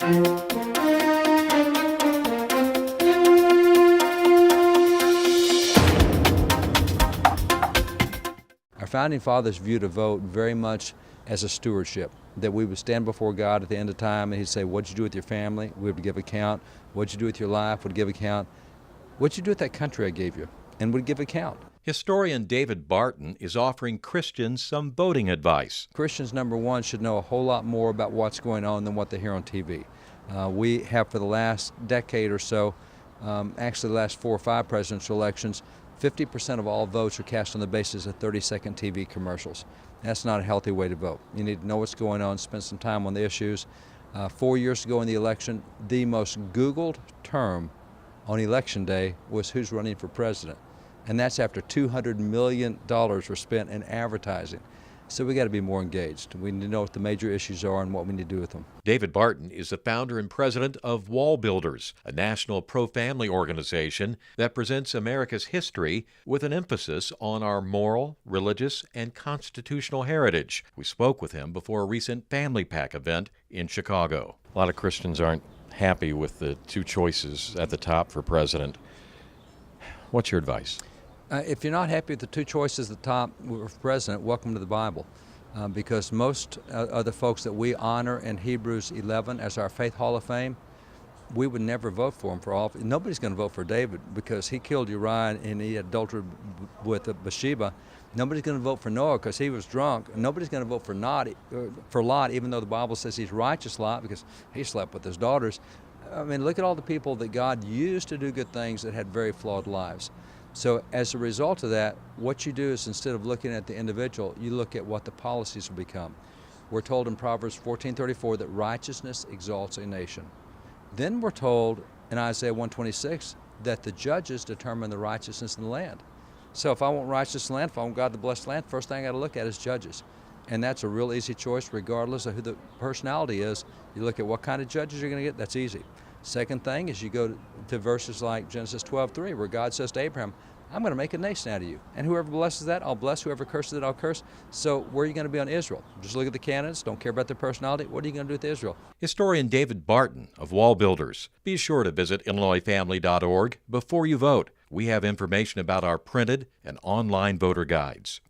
Our founding fathers viewed a vote very much as a stewardship, that we would stand before God at the end of time and he'd say, what'd you do with your family? We would give account. What'd you do with your life? We'd give account. What'd you do with that country I gave you? And we'd give account. Historian David Barton is offering Christians some voting advice. Christians, number one, should know a whole lot more about what's going on than what they hear on TV. We have for the last decade or so, actually the last 4 or 5 presidential elections, 50% of all votes are cast on the basis of 30-second TV commercials. That's not a healthy way to vote. You need to know what's going on, spend some time on the issues. 4 years ago in the election, the most Googled term on Election Day was who's running for president. And that's after $200 million were spent in advertising. So we got to be more engaged. We need to know what the major issues are and what we need to do with them. David Barton is the founder and president of Wall Builders, a national pro-family organization that presents America's history with an emphasis on our moral, religious, and constitutional heritage. We spoke with him before a recent Family Pack event in Chicago. A lot of Christians aren't happy with the 2 choices at the top for president. What's your advice? If you're not happy with the 2 choices at the top for president, welcome to the Bible. Because most of the folks that we honor in Hebrews 11 as our Faith Hall of Fame, we would never vote for him for office. Nobody's going to vote for David because he killed Uriah and he adulterated with Bathsheba. Nobody's going to vote for Noah because he was drunk. Nobody's going to vote for Lot, even though the Bible says he's righteous Lot because he slept with his daughters. I mean, look at all the people that God used to do good things that had very flawed lives. So as a result of that, what you do is instead of looking at the individual, you look at what the policies will become. We're told in Proverbs 14:34 that righteousness exalts a nation. Then we're told in Isaiah 1:26 that the judges determine the righteousness in the land. So if I want righteous land, if I want God to bless the land, first thing I got to look at is judges. And that's a real easy choice regardless of who the personality is. You look at what kind of judges you're going to get, that's easy. Second thing is you go to verses like Genesis 12:3 where God says to Abraham, I'm going to make a nation out of you. And whoever blesses that, I'll bless. Whoever curses it, I'll curse. So where are you going to be on Israel? Just look at the candidates. Don't care about their personality. What are you going to do with Israel? Historian David Barton of Wall Builders. Be sure to visit IllinoisFamily.org before you vote. We have information about our printed and online voter guides.